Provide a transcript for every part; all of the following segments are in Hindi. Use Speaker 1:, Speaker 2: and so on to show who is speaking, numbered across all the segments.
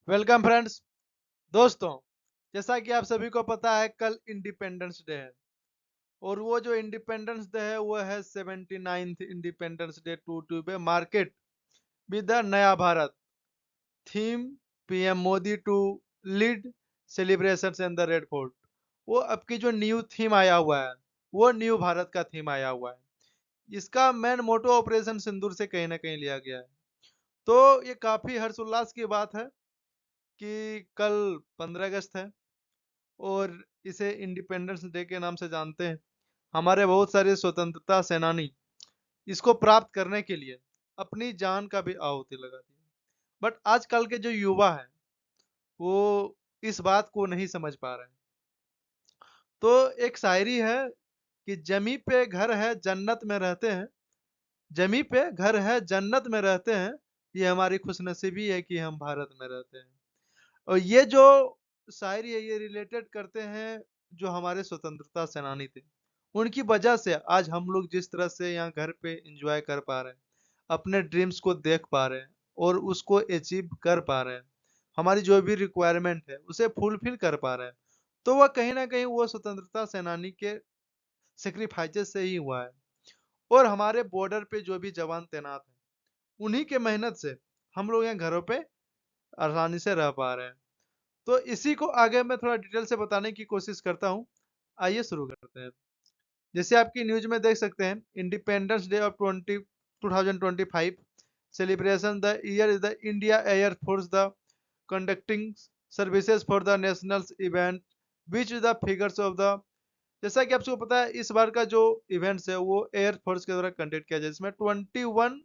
Speaker 1: Welcome friends. दोस्तों, जैसा कि आप सभी को पता है कल इंडिपेंडेंस डे है और वो जो इंडिपेंडेंस डे है वो है 79th Independence Day to be marked with the Naya Bharat theme PM Modi to lead celebrations in the Red Fort. वो अब की जो न्यू थीम आया हुआ है वो न्यू भारत का थीम आया हुआ है। इसका मेन मोटो ऑपरेशन सिंदूर से कहीं ना कहीं लिया गया है। तो ये काफी हर्षोल्लास की बात है कि कल 15 अगस्त है और इसे इंडिपेंडेंस डे के नाम से जानते हैं। हमारे बहुत सारे स्वतंत्रता सेनानी इसको प्राप्त करने के लिए अपनी जान का भी आहुति लगा दी। बट आजकल के जो युवा हैं वो इस बात को नहीं समझ पा रहे हैं। तो एक शायरी है कि जमी पे घर है जन्नत में रहते हैं, जमी पे घर है जन्नत में रहते हैं, ये हमारी खुशनसीबी है कि हम भारत में रहते हैं। और ये जो शायरी है ये रिलेटेड करते हैं जो हमारे स्वतंत्रता सेनानी थे। उनकी वजह से आज हम लोग जिस तरह से यहाँ घर पे एंजॉय कर पा रहे हैं, अपने ड्रीम्स को देख पा रहे हैं और उसको अचीव कर पा रहे हैं, हमारी जो भी रिक्वायरमेंट है उसे फुलफिल कर पा रहे हैं, तो वह कहीं ना कहीं वो स्वतंत्रता सेनानी के सेक्रीफाइसेस से ही हुआ है। और हमारे बॉर्डर पे जो भी जवान तैनात हैं उन्हीं के मेहनत से हम लोग यहाँ घरों पे आसानी से रह पा रहे हैं। तो इसी को आगे मैं थोड़ा डिटेल से बताने की कोशिश करता हूँ। आइए शुरू करते हैं। जैसे आपकी न्यूज में देख सकते हैं independence day of 2025 celebration the year is the India air force the conducting services for the national event which is the figures of the. जैसा कि आपको पता है इस बार का जो इवेंट्स है वो एयर फोर्स के द्वारा कंडक्ट किया जाए, इसमें 21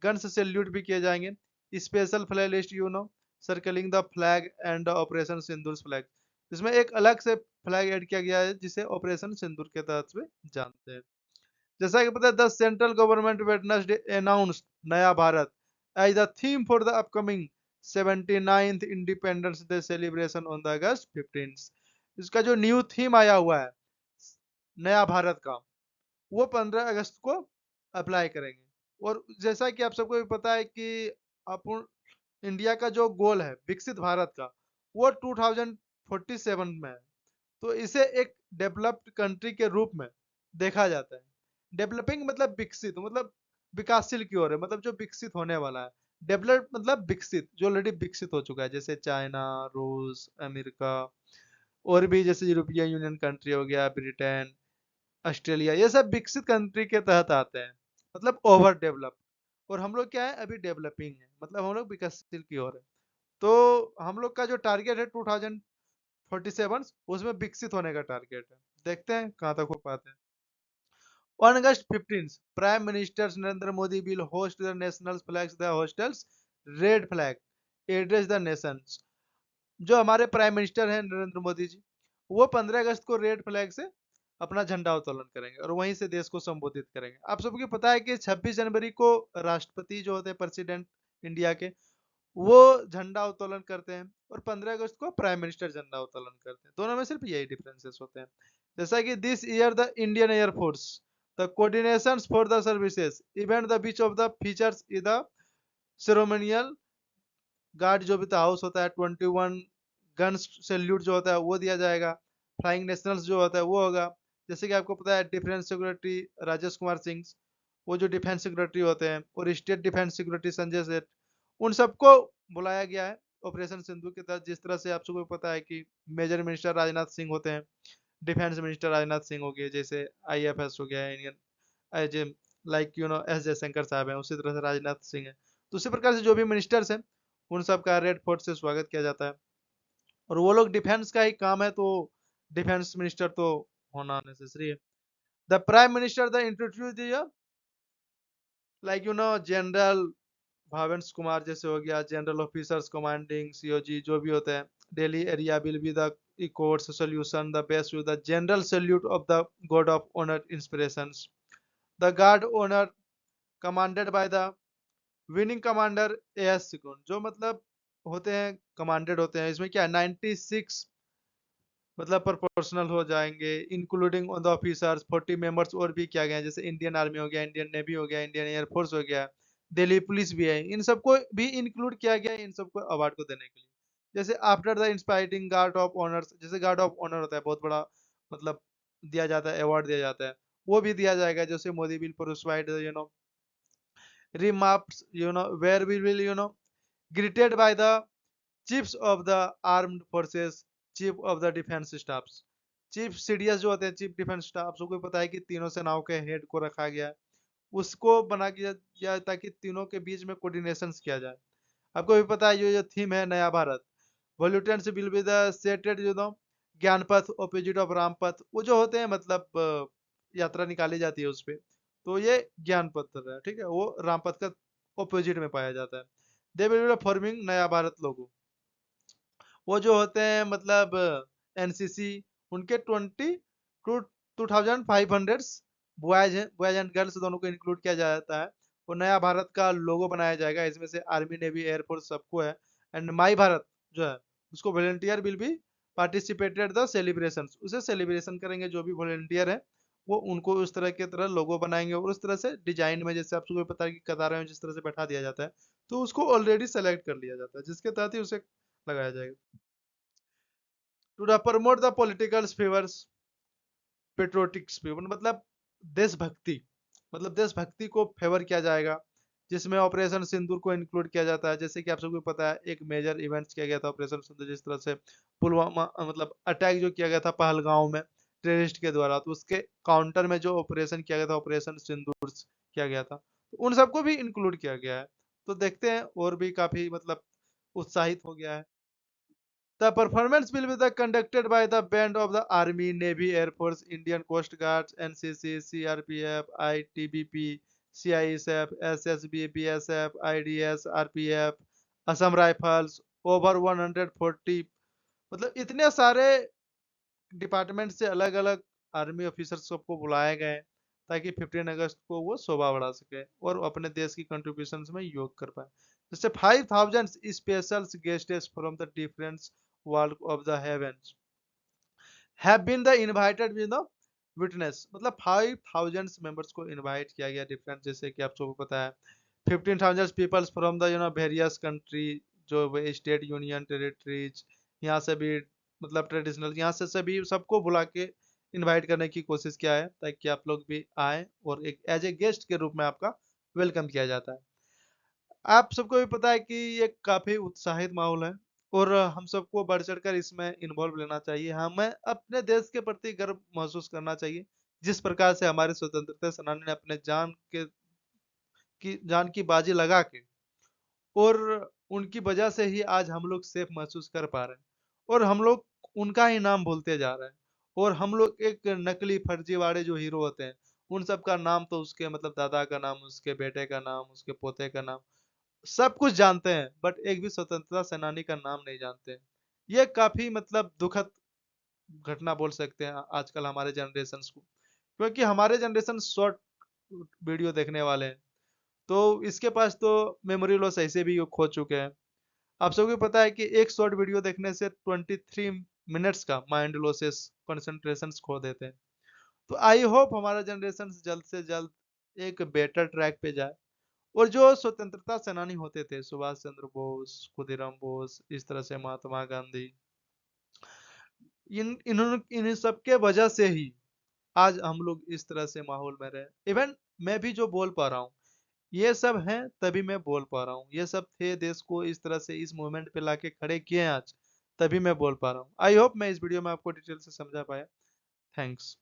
Speaker 1: गन्स सैल्यूट भी किए जाएंगे। Special flag list circling the flag and operation Sindoor flag, इसमें एक अलग से फ्लैग ऐड किया गया है जिसे ऑपरेशन सिंदूर के तहत से जानते हैं। जैसा कि पता है the central government Wednesday announced Naya Bharat as the theme for the upcoming 79th Independence Day celebration on the August 15। इसका जो न्यू थीम आया हुआ है नया भारत का वो 15 अगस्त को अप्लाई करेंगे। और जैसा कि आप सबको भी पता है कि अपन इंडिया का जो गोल है विकसित भारत का वो 2047 में है। तो इसे एक डेवलप्ड कंट्री के रूप में देखा जाता है। डेवलपिंग मतलब विकसित, मतलब विकासशील की ओर है, मतलब जो विकसित होने वाला है। डेवलप मतलब विकसित, जो ऑलरेडी विकसित हो चुका है, जैसे चाइना, रूस, अमेरिका और भी जैसे यूरोपियन यूनियन कंट्री हो गया, ब्रिटेन, ऑस्ट्रेलिया, ये सब विकसित कंट्री के तहत आते हैं, मतलब ओवर डेवलप। और हम लोग क्या है अभी डेवलपिंग है, मतलब हम लोग विकासशील की ओर है। तो हम लोग का जो टारगेट है 2047 उसमें विकसित होने का टारगेट है। देखते हैं कहाँ तक हो पाते हैं। On August 15th, Prime Minister Narendra Modi will host the national flags, the hostels, red flag, address the nations। जो हमारे प्राइम मिनिस्टर हैं नरेंद्र मोदी जी, वो 15 अगस्त को रेड फ्लैग से अपना झंडा उत्तोलन करेंगे और वहीं से देश को संबोधित करेंगे। आप सबको पता है कि 26 जनवरी को राष्ट्रपति जो होते हैं प्रेसिडेंट इंडिया के, वो झंडा उत्तोलन करते हैं और 15 अगस्त को प्राइम मिनिस्टर झंडा उत्तोलन करते हैं। दोनों में सिर्फ यही डिफरेंसेस होते हैं। जैसा कि this year the Indian air force the coordination for the services event the beach of the features in the ceremonial guard जो भी हाउस होता है, 21 गन्स सैल्यूट जो होता है वो दिया जाएगा। फ्लाइंग नेशनल्स जो होता है वो होगा। जैसे कि आपको पता है डिफेंस सेक्रेटरी राजेश कुमार सिंह, वो जो डिफेंस सेक्रेटरी होते हैं, और state defence secretary Sanjay Seth, उन सबको बुलाया गया है ऑपरेशन सिंधु के तहत। जिस तरह से आप सबको पता है कि मेजर मिनिस्टर राजनाथ सिंह होते हैं, डिफेंस मिनिस्टर राजनाथ सिंह हो गए, जैसे आईएफएस हो गया Indian as like S Jaishankar साहब हैं, उसी तरह से राजनाथ सिंह है। तो उसी प्रकार से जो भी मिनिस्टर्स हैं उन सब का रेड फोर्ट से स्वागत किया जाता है। और वो लोग डिफेंस का ही काम है, तो डिफेंस मिनिस्टर तो होना नेसेसरी है। The prime minister the introduce the like general Bhavendra Kumar जैसे हो गया, जनरल ऑफिसर्स कमांडिंग सीओजी जो भी होते हैं, daily area will be the course solution the best with the general salute of the god of honour inspirations. The guard honour commanded by the winning commander AS सिकुन, जो मतलब होते हैं कमांडेड होते हैं, इसमें क्या है 96 मतलब प्रोपोर्शनल हो जाएंगे, including on the officers 40 members और भी किया गया है, जैसे इंडियन आर्मी हो गया, इंडियन नेवी हो गया, इंडियन एयरफोर्स हो गया, दिल्ली पुलिस भी है, इन सबको भी इंक्लूड किया गया है इन सबको अवार्ड को देने के लिए। जैसे after the inspiring guard of honours, जैसे गार्ड ऑफ ऑनर होता है, बहुत बड़ा मतलब दिया जाता है, अवार्ड दिया जाता है, वो भी दिया जाएगा। जैसे Modi will provide remarks, where we will, greeted by the chiefs of the armed forces, chief of the defense staffs। Chief CDS जो होते हैं, चीफ डिफेंस स्टाफ, सबको पता है कि तीनों सेनाओं के हेड को रखा गया है, उसको बना किया जाए ताकि तीनों के बीच में कोऑर्डिनेशन किया जाए। आपको भी पता है ये जो थीम है नया भारत, वॉल्यूटेंस will be the seated Gyan Path opposite of Ram पथ, वो जो होते हैं मतलब यात्रा निकाली जाती है उस पे, तो ये ज्ञान पथ है, ठीक है, वो राम पथ का ऑपोजिट में पाया जाता है। दे विल बी फॉर्मिंग नया भारत लोगो, वो जो होते हैं मतलब एनसीसी, उनके 2500 बॉयज हैं, बॉयज एंड गर्ल्स दोनों को इंक्लूड किया जाता है। वो नया भारत का लोगो बनाया जाएगा, इसमें से आर्मी नेवी एयरफोर्स सबको है। एंड माई भारत जो है उसको volunteer will be participated the celebration, उसे सेलिब्रेशन करेंगे जो भी वॉलेंटियर है, वो उनको उस तरह के तरह लोगो बनाएंगे और उस तरह से डिजाइन में, जैसे आपको पता है कि कतारों में जिस तरह से बैठा दिया जाता है, तो उसको ऑलरेडी सेलेक्ट कर लिया जाता है, जिसके तहत ही उसे लगाया जाएगा। To promote the political favours, patriotic favour मतलब देशभक्ति, मतलब देशभक्ति को फेवर किया जाएगा, जिसमें ऑपरेशन सिंदूर को इंक्लूड किया जाता है। जैसे कि आप सबको पता है एक मेजर इवेंट्स किया गया था ऑपरेशन सिंदूर, जिस तरह से पुलवामा मतलब अटैक जो किया गया था पहलगांव में टेररिस्ट के द्वारा, तो उसके काउंटर में जो ऑपरेशन किया गया था ऑपरेशन सिंदूर किया गया था, तो उन सबको भी इंक्लूड किया गया है। तो देखते हैं और भी काफी मतलब उत्साहित हो गया है। The performance will be conducted by the band of the Army, Navy, Air Force, Indian Coast Guard, NCC, CRPF, ITBP, CISF, SSB, BSF, IDS, RPF, Assam rifles, over 140, मतलब इतने सारे डिपार्टमेंट से अलग अलग आर्मी ऑफिसर्स सबको बुलाए गए ताकि 15 अगस्त को वो शोभा बढ़ा सके और अपने देश की कंट्रीब्यूशन में योग कर पाए। जैसे 5000 special guests from the different world of the heavens have been the invited with the witness, मतलब 5000 मेंबर्स को इनवाइट किया गया डिफरेंट, जैसे कि आप सबको पता है 15,000 peoples from the various country, जो स्टेट यूनियन टेरिटरीज, यहाँ से भी मतलब ट्रेडिशनल, यहाँ से सभी सबको बुला के इनवाइट करने की कोशिश किया है ताकि आप लोग भी आए और एक एज ए गेस्ट के रूप में आपका वेलकम किया जाता है। आप सबको भी पता है कि ये काफी उत्साहित माहौल है और हम सबको बढ़ चढ़कर इसमें इन्वॉल्व लेना चाहिए। हमें अपने देश के प्रति गर्व महसूस करना चाहिए, जिस प्रकार से हमारे स्वतंत्रता सेनानी ने अपने जान की बाजी लगा के और उनकी वजह से ही आज हम लोग सेफ महसूस कर पा रहे हैं और हम लोग उनका ही नाम भूलते जा रहे हैं। और हम लोग एक नकली फर्जीवाड़े जो हीरो होते हैं, उन सब का नाम तो उसके मतलब दादा का नाम, उसके बेटे का नाम, उसके पोते का नाम सब कुछ जानते हैं, बट एक भी स्वतंत्रता सेनानी का नाम नहीं जानते हैं। ये काफी मतलब दुखद घटना बोल सकते हैं आजकल हमारे जनरेशन को, क्योंकि हमारे जनरेशन शॉर्ट वीडियो देखने वाले हैं, तो इसके पास तो मेमोरी लॉस ऐसे भी खो चुके हैं। आप सबको पता है कि एक शॉर्ट वीडियो देखने से 23 मिनट्स का माइंड लॉसेस कंसंट्रेशन खो देते हैं। तो आई होप हमारा जनरेशन जल्द से जल्द एक बेटर ट्रैक पे जाए और जो स्वतंत्रता सेनानी होते थे, सुभाष चंद्र बोस, खुदीराम बोस, इस तरह से महात्मा गांधी, इन्होंने इन सब के वजह से ही आज हम लोग इस तरह से माहौल में रहे। इवन मैं भी जो बोल पा रहा हूँ, ये सब हैं तभी मैं बोल पा रहा हूँ, ये सब थे देश को इस तरह से इस मूवमेंट पे लाके खड़े किए हैं आज, तभी मैं बोल पा रहा हूँ। आई होप मैं इस वीडियो में आपको डिटेल से समझा पाया। थैंक्स।